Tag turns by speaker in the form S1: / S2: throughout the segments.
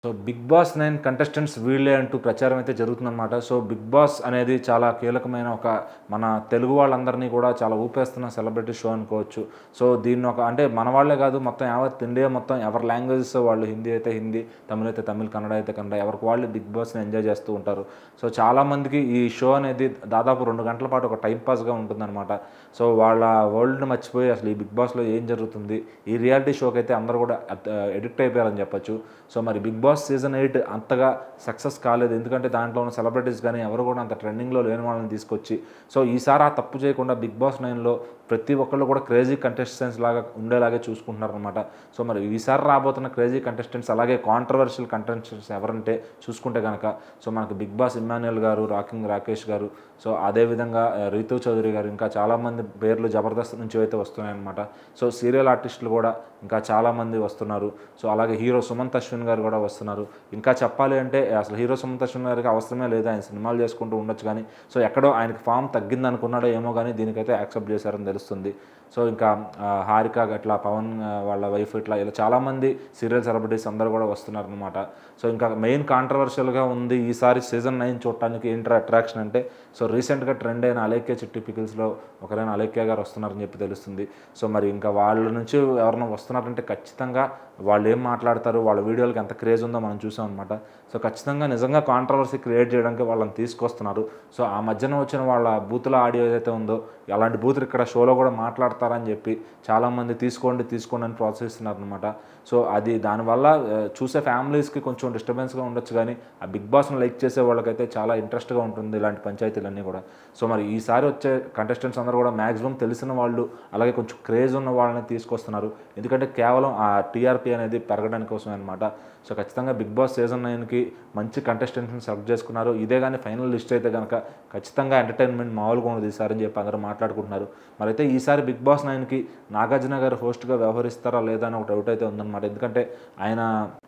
S1: So 'big boss 9' contestants వీళ్ళే అంటూ ప్రచారం అయితే జరుగుతుందనమాట. సో 'బిగ్ బాస్' అనేది చాలా కీలకమైన మన తెలుగు వాళ్ళందరినీ కూడా చాలా ఊపేస్తున్న సెలబ్రిటీ షో అనుకోవచ్చు. సో దీన్ని అంటే మన వాళ్ళే కాదు, మొత్తం యావత్ ఇండియా మొత్తం ఎవరి లాంగ్వేజెస్ వాళ్ళు, హిందీ అయితే హిందీ, తమిళ్ అయితే తమిళ్, కన్నడ అయితే కన్నడ, ఎవరికి వాళ్ళు 'బిగ్ బాస్'ని ఎంజాయ్ చేస్తూ ఉంటారు. సో చాలామందికి ఈ షో అనేది దాదాపు 2 గంటల పాటు ఒక టైం పాస్‌గా ఉంటుందనమాట. సో వాళ్ళ వరల్డ్‌ని మర్చిపోయి అసలు ఈ 'బిగ్ బాస్'లో ఏం జరుగుతుంది, ఈ రియాలిటీ షోకి అయితే అందరూ కూడా అడిక్ట్ అయిపోయారని చెప్పొచ్చు. సో మరి 'బిగ్ బాస్' సీజన్ 8 అంతగా సక్సెస్ కాలేదు. ఎందుకంటే దాంట్లో ఉన్న సెలబ్రిటీస్ కానీ ఎవరు కూడా అంత ట్రెండింగ్‌లో లేని వాళ్ళని తీసుకొచ్చి, సో ఈసారి ఆ తప్పు చేయకుండా 'బిగ్ బాస్ 9'లో ప్రతి ఒక్కళ్ళు కూడా క్రేజీ కంటెస్టెంట్స్ లాగా ఉండేలాగే చూసుకుంటున్నారనమాట. సో మరి ఈసారి రాబోతున్న క్రేజీ కంటెస్టెంట్స్, అలాగే కాంట్రవర్షియల్ కంటెస్టెంట్స్ ఎవరంటే చూసుకుంటే కనుక, సో మనకు 'బిగ్ బాస్' ఇమ్మాన్యుయల్ గారు, రాకింగ్ రాకేష్ గారు, సో అదేవిధంగా రితు చౌదరి గారు, ఇంకా చాలామంది పేర్లు 'జబర్దస్త్' నుంచి అయితే వస్తున్నాయన్నమాట. సో సీరియల్ ఆర్టిస్టులు కూడా ఇంకా చాలామంది వస్తున్నారు. సో అలాగే హీరో సుమంత్ అశ్విన్ గారు కూడా వస్తున్నారు. ఇంకా చెప్పాలి అంటే అసలు హీరో సుమంత్ అశ్విన్ గారికి అవసరమే లేదు, ఆయన సినిమాలు చేసుకుంటూ ఉండొచ్చు. కానీ సో ఎక్కడో ఆయనకి ఫామ్ తగ్గింది అనుకున్నాడో ఏమో కానీ దీనికైతే యాక్సెప్ట్ చేశారని తెలుస్తుంది. సో ఇంకా హారిక ఇట్లా, పవన్ వాళ్ళ వైఫ్ ఇట్లా, ఇలా చాలామంది సీరియల్ సెలబ్రిటీస్ అందరూ కూడా వస్తున్నారనమాట. సో ఇంకా మెయిన్ కాంట్రవర్షియల్గా ఉంది ఈసారి సీజన్ 9 చూడటానికి ఏంటర్ అట్రాక్షన్ అంటే, సో రీసెంట్గా ట్రెండ్ అయిన అలేఖ్య చిట్టి పికిల్స్లో ఒకరైన అలేఖ్య గారు వస్తున్నారని చెప్పి తెలుస్తుంది. సో మరి ఇంకా వాళ్ళ నుంచి ఎవరైనా వస్తున్నారంటే ఖచ్చితంగా వాళ్ళు ఏం మాట్లాడతారు, వాళ్ళ వీడియోలకి ఎంత క్రేజ్ ఉందో మనం చూసాం అనమాట. సో ఖచ్చితంగా నిజంగా కాంట్రవర్సీ క్రియేట్ చేయడానికి వాళ్ళని తీసుకొస్తున్నారు. సో ఆ మధ్యన వచ్చిన వాళ్ళ బూతుల ఆడియో ఏదైతే ఉందో, అలాంటి బూతులు ఇక్కడ షోలో కూడా మాట్లాడతారని చెప్పి చాలామంది తీసుకోండి అని ప్రోత్సహిస్తున్నారు అనమాట. సో అది దానివల్ల చూసే ఫ్యామిలీస్కి కొంచెం డిస్టర్బెన్స్గా ఉండొచ్చు, కానీ ఆ 'బిగ్ బాస్'ని లైక్ చేసే వాళ్ళకైతే చాలా ఇంట్రెస్ట్గా ఉంటుంది ఇలాంటి పంచాయతీలన్నీ కూడా. సో మరి ఈసారి వచ్చే కంటెస్టెంట్స్ అందరూ కూడా మ్యాక్సిమం తెలిసిన వాళ్ళు, అలాగే కొంచెం క్రేజ్ ఉన్న వాళ్ళని తీసుకొస్తున్నారు. ఎందుకంటే కేవలం ఆ టీఆర్పీ అనేది పెరగడానికి కోసమే అనమాట. సో ఖచ్చితంగా 'బిగ్ బాస్' సీజన్ 9కి మంచి కంటెస్టెంట్స్ని సెలెక్ట్ చేసుకున్నారు. ఇదే కానీ ఫైనల్ లిస్ట్ అయితే కనుక ఖచ్చితంగా ఎంటర్టైన్మెంట్ మామూలుగా ఉండదు ఈసారి అని చెప్పి అందరూ మాట్లాడుకుంటున్నారు. మరి అయితే ఈసారి 'బిగ్ బాస్ 9'కి నాగార్జున గారు హోస్ట్గా వ్యవహరిస్తారా లేదా అని ఒక డౌట్ అయితే ఉందన్నమాట. ఎందుకంటే ఆయన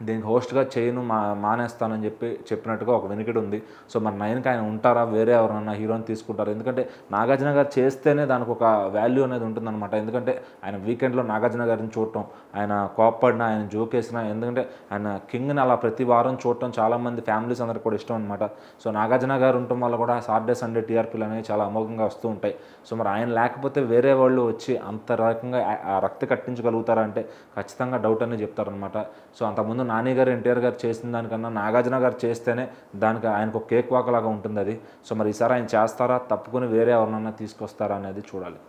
S1: దీనికి హోస్ట్గా చేయను, మానేస్తానని చెప్పినట్టుగా ఒక వినికిడి ఉంది. సో మరి 9కి ఆయన ఉంటారా, వేరే ఎవరన్నా హీరోని తీసుకుంటారు? ఎందుకంటే నాగార్జున గారు చేస్తేనే దానికి ఒక వాల్యూ అనేది ఉంటుందన్నమాట. ఎందుకంటే ఆయన వీకెండ్లో నాగార్జున గారిని చూడటం, ఆయన కోప్పడినా, ఆయన జోకేసినా, ఎందుకంటే ఆయన కింగ్ని అలా ప్రతి వారం చూడటం చాలామంది ఫ్యామిలీస్ అందరికి కూడా ఇష్టం అనమాట. సో నాగార్జున గారు ఉండటం వల్ల కూడా సాటర్డే సండే టీఆర్పీలు అనేవి చాలా అమోఘంగా వస్తూ ఉంటాయి. సో మరి ఆయన లేకపోతే వేరే వాళ్ళు వచ్చి అంత రకంగా రక్తి కట్టించగలుగుతారా అంటే ఖచ్చితంగా డౌట్ అని చెప్తారనమాట. సో అంతకుముందు నాని గారు, ఎన్టీఆర్ గారు చేసిన దానికన్నా నాగార్జున గారు చేస్తేనే దానికి ఆయనకు ఒక కేక్ వాక్ లాగా ఉంటుంది అది. సో మరి ఈసారి ఆయన చేస్తారా, తప్పుకొని వేరే ఎవరినన్నా తీసుకొస్తారా అనేది చూడాలి.